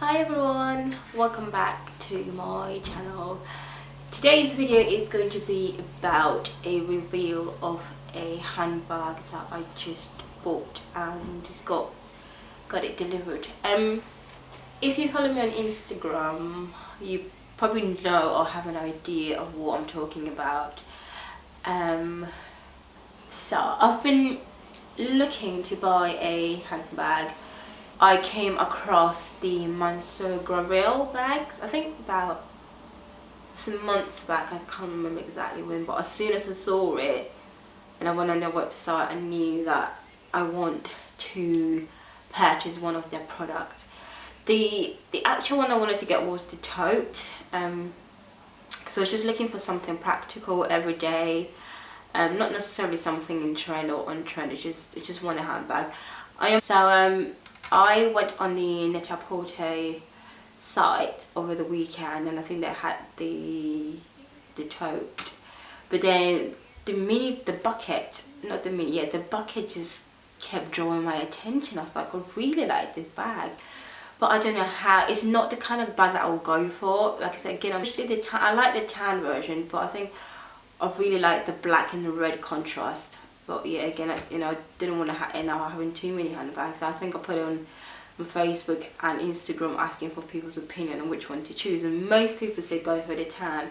Hi everyone, welcome back to my channel. Today's video is going to be about a reveal of a handbag that I just bought and just got it delivered. If you follow me on Instagram, you probably know or have an idea of what I'm talking about. So I've been looking to buy a handbag. I came across the Mansur Gavriel bags, I think about some months back. I can't remember exactly when, but as soon as I saw it and I went on their website, I knew that I want to purchase one of their products. The actual one I wanted to get was the Tote, because I was just looking for something practical, everyday, not necessarily something in trend or on trend. It's just one handbag. I went on the Tote site over the weekend, and I think they had the Tote, but then the bucket just kept drawing my attention. I was like, I really like this bag, but I don't know how. It's not the kind of bag that I will go for. Like I said again, I like the tan version, but I think I really like the black and the red contrast. But yeah, again, I didn't want to end up having too many handbags. So I think I put it on Facebook and Instagram asking for people's opinion on which one to choose, and most people said go for the tan.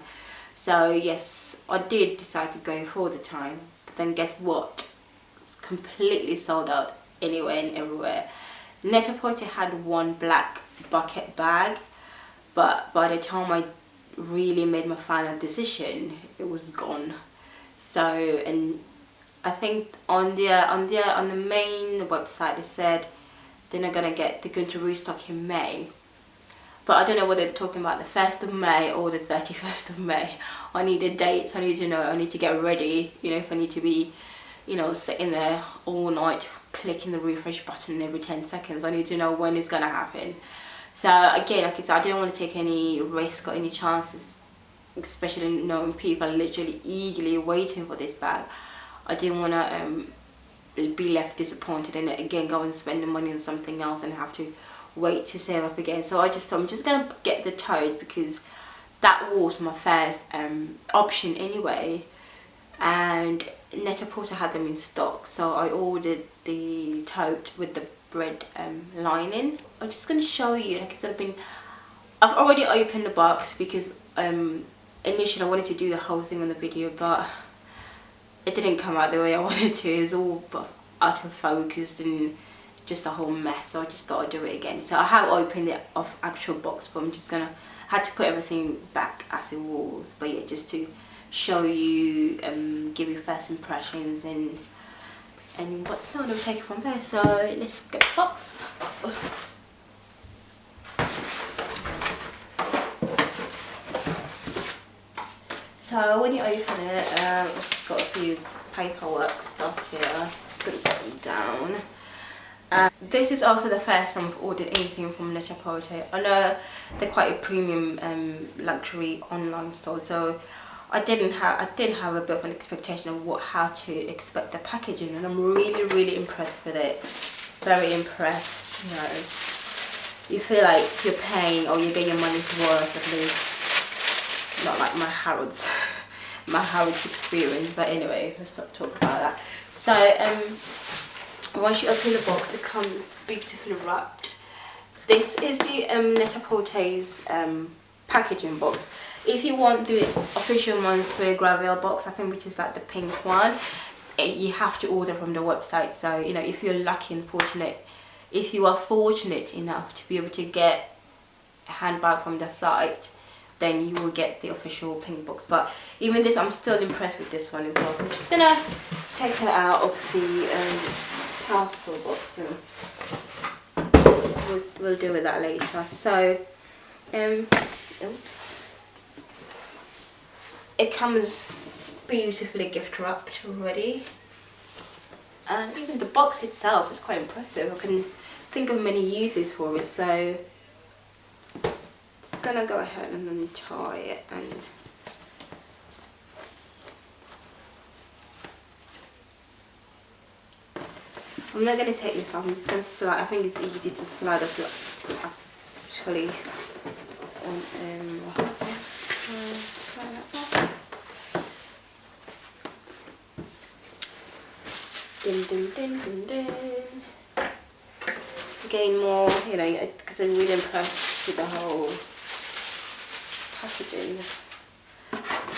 So yes, I did decide to go for the tan, but then guess what? It's completely sold out anywhere and everywhere. Net-a-Porter had one black bucket bag, but by the time I really made my final decision, it was gone. So, and I think on the main website they said they're going to restock in May, but I don't know whether they're talking about the 1st of May or the 31st of May. I need a date. I need to know. I need to get ready. If I need to be, sitting there all night clicking the refresh button every 10 seconds, I need to know when it's going to happen. So again, like I said, I didn't want to take any risk or any chances, especially knowing people are literally eagerly waiting for this bag. I didn't want to be left disappointed and again go and spend the money on something else and have to wait to save up again. So I'm just gonna get the Tote because that was my first option anyway, and Net-a-Porter had them in stock, so I ordered the Tote with the red lining. I'm just gonna show you. Like I said, I've already opened the box because initially I wanted to do the whole thing on the video, but it didn't come out the way I wanted to. It was all out of focus and just a whole mess, so I just thought I'd do it again. So I have opened the actual box, but I'm just gonna had to put everything back as it was. But yeah, just to show you, give you first impressions and what's not. I'll take it from there. So let's get the box. So when you open it, I've just got a few paperwork stuff here. Just gonna put them down. This is also the first time I've ordered anything from Net-a-Porter. I know they're quite a premium luxury online store, so I did have a bit of an expectation of how to expect the packaging, and I'm really impressed with it. Very impressed. You feel like you're paying or you get your money's worth at least. Not like my Harrods experience, but anyway, let's not talk about that. So once you open the box, it comes beautifully wrapped. This is the Net-a-Porter's packaging box. If you want the official Mansur Gavriel box, I think, which is like the pink one, you have to order from the website. So if you're lucky and fortunate, if you are fortunate enough to be able to get a handbag from the site, then you will get the official pink box. But even this, I'm still impressed with this one as well. So I'm just gonna take it out of the parcel box, and we'll deal with that later. So oops, it comes beautifully gift wrapped already, and even the box itself is quite impressive. I can think of many uses for it. So gonna go ahead and untie it, and I'm not gonna take this off. I'm just gonna slide. I think it's easy to slide up to actually on slide that off. Dun, dun, dun, dun, dun. Again, more, you know, because I'm really impressed with the whole packaging.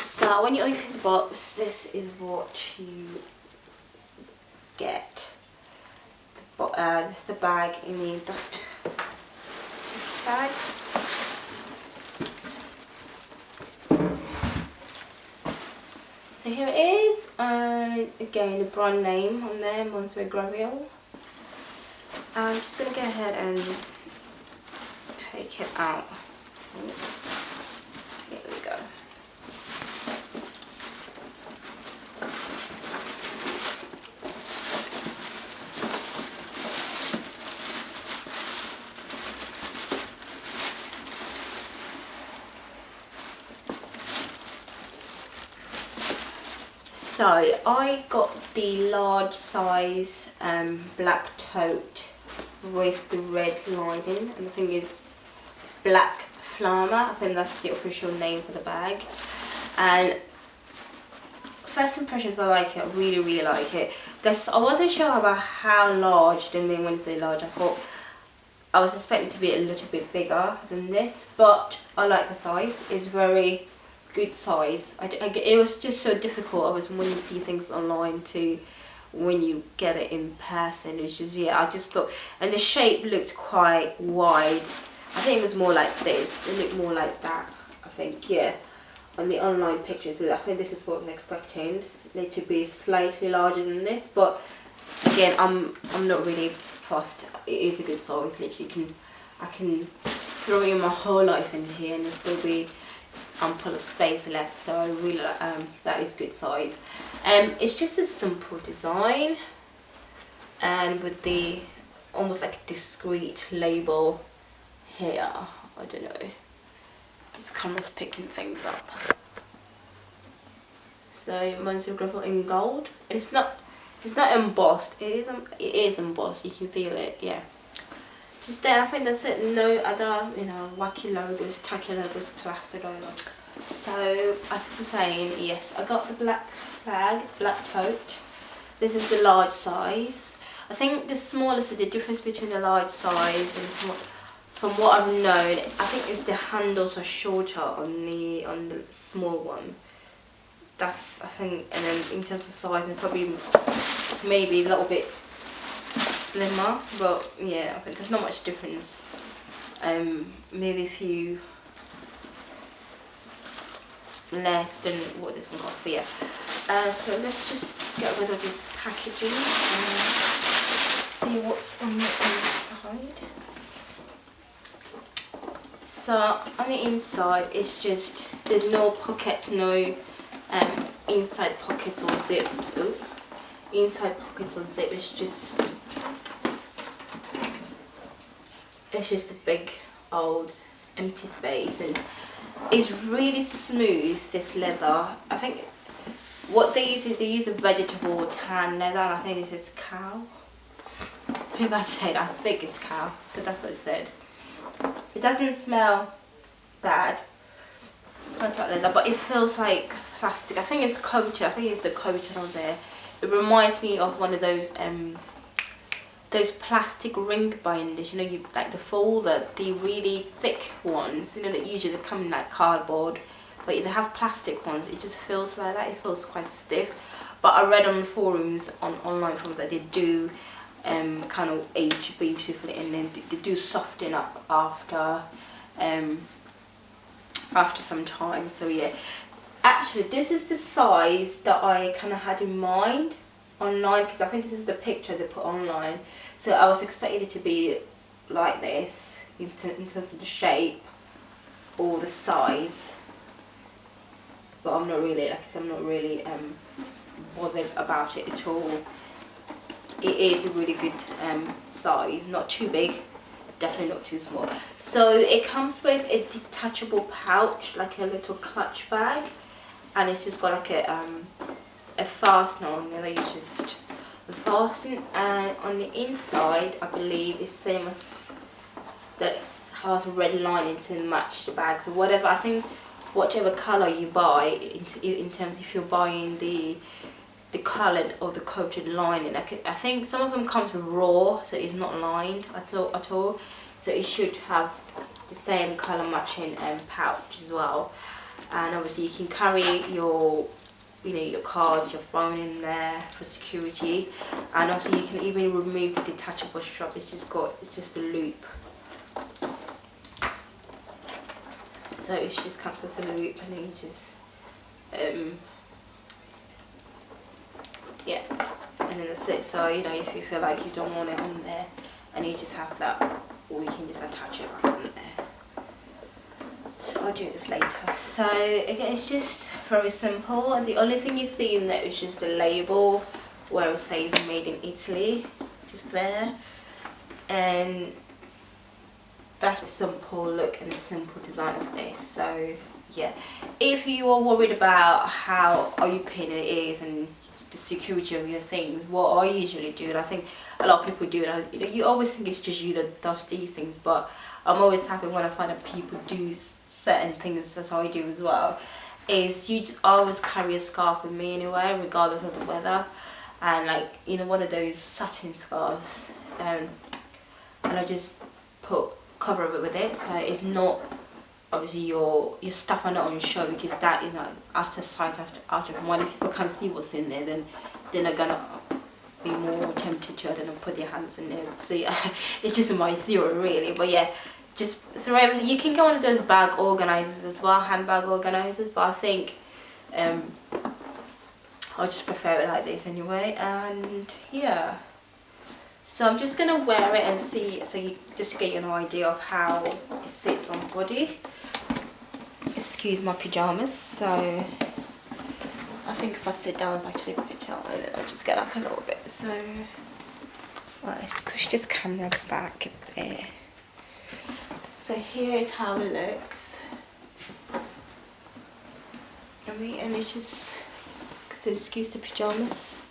So when you open the box, this is what you get. This is the bag in the dust bag. So here it is, and again the brand name on there, Mansur Gavriel. I'm just going to go ahead and take it out. Here we go. So I got the large size black tote with the red lining, and the thing is black Flamma. I think that's the official name for the bag. And first impressions, I like it. I really like it. I wasn't sure about how large. I mean, when you say large, I was expecting it to be a little bit bigger than this, but I like the size. It's very good size. It was just so difficult. I was when you see things online to when you get it in person. It's just, yeah, I just thought, and the shape looked quite wide. I think it was more like this. It looked more like that, I think, yeah, on the online pictures. So I think this is what I was expecting it to be slightly larger than this, but again, I'm not really fussed. It is a good size. Literally, I can throw in my whole life in here and there'll still be ample of space left. So I really that is good size. It's just a simple design, and with the almost like a discreet label here. I don't know, this camera's picking things up. So Mansur Gavriel in gold, and it's not embossed. It is embossed. You can feel it, yeah. Just there, I think that's it. No other, you know, wacky logos, tacky logos plastered over. So as I was saying, yes, I got the black flag, black tote. This is the large size. I think the smallest, the difference between the large size and the small, from what I've known, I think is the handles are shorter on the small one. That's, I think, and then in terms of size, and probably maybe a little bit slimmer, but yeah, I think there's not much difference. Maybe a few less than what this one costs, but yeah. So let's just get rid of this packaging and see what's on the inside. So on the inside, it's just, there's no pockets, no inside pockets or zips. Ooh. Inside pockets or zip. It's just a big old empty space, and it's really smooth, this leather. I think what they use is they use a vegetable tan leather, and I think this is cow. Maybe I said I think it's cow, but that's what it said. It doesn't smell bad. It smells like leather, but it feels like plastic. I think it's coated. I think it's the coating on there. It reminds me of one of those plastic ring binders. You know, you like the really thick ones. You know, that usually they come in like cardboard, but they have plastic ones. It just feels like that. It feels quite stiff. But I read on forums, on online forums, that they do kind of age beautifully, and then they do soften up after some time. So yeah, actually this is the size that I kind of had in mind online, because I think this is the picture they put online. So I was expecting it to be like this in terms of the shape or the size, but I'm not really, like I said, I'm not really bothered about it at all. It is a really good size, not too big, definitely not too small. So it comes with a detachable pouch, like a little clutch bag, and it's just got like a fastener on there that you just fasten, and on the inside I believe it's same as that has a red lining to match the bag. So whatever, I think whatever colour you buy, in terms if you're buying the coloured or the coated lining, I think some of them comes with raw, so it's not lined at all. So it should have the same colour matching pouch as well. And obviously you can carry your your cards, your phone in there for security, and also you can even remove the detachable strap. It's just a loop, so it just comes as a loop, and then you just yeah, and then that's it. So if you feel like you don't want it on there, and you just have that, or you can just attach it back on there. So I'll do this later. So again, it's just very simple, and the only thing you see in there is just the label where it says made in Italy, just there. And that's the simple look and the simple design of this. So yeah, if you are worried about how open it is and the security of your things, what I usually do, and I think a lot of people do, and you always think it's just you that does these things, but I'm always happy when I find that people do certain things as I do as well, is you just always carry a scarf with me anyway, regardless of the weather, and like one of those satin scarves, and I just cover it with it, so it's not, obviously your stuff are not on show, because that out of sight, out of mind. If people can't see what's in there, then they're gonna be more tempted to, I don't know, put their hands in there. So yeah, it's just my theory really, but yeah, just throw everything. You can get one of those bag organizers as well, handbag organizers, but I think I just prefer it like this anyway. And yeah, so I'm just gonna wear it and see, so you just to get you an idea of how it sits on the body. Excuse my pajamas. So I think if I sit down it's actually better, and then I'll just get up a little bit. So right, let's push this camera back a bit. So here is how it looks. And it's just, so excuse the pajamas,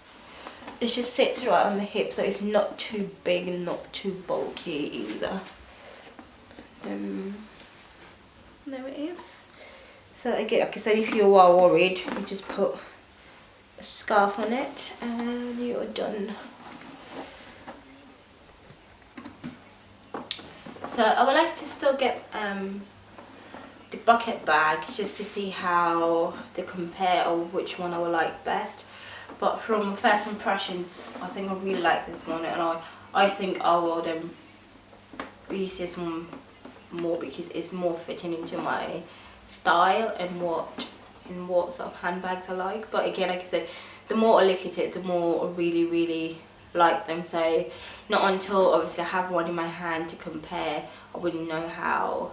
it just sits right on the hip, so it's not too big and not too bulky either. There it is. So again, like I said, if you are worried, you just put a scarf on it and you're done. So I would like to still get the bucket bag, just to see how they compare or which one I would like best. But from first impressions, I think I really like this one, and I think I will use this one more because it's more fitting into my style and what sort of handbags I like. But again, like I said, the more I look at it, the more I really like them. So not until obviously I have one in my hand to compare, I wouldn't know how.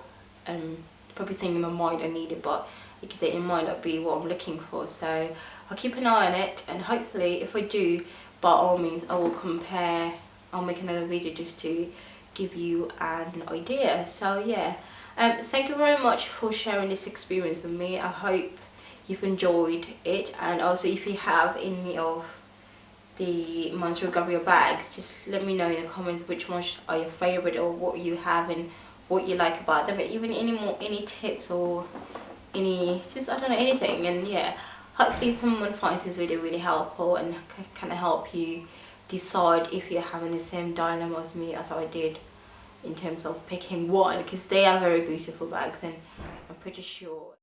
Probably think in my mind I need it, but like I said, it might not be what I'm looking for. So I'll keep an eye on it, and hopefully if I do, by all means I will compare. I'll make another video just to give you an idea. So yeah, thank you very much for sharing this experience with me. I hope you've enjoyed it, and also if you have any of the Mansur Gavriel bags, just let me know in the comments which ones are your favorite, or what you have and what you like about them, but even any tips or any, just I don't know, anything. And yeah, hopefully someone finds this video really helpful and can kind of help you decide if you're having the same dilemma as me as I did in terms of picking one, because they are very beautiful bags, and I'm pretty sure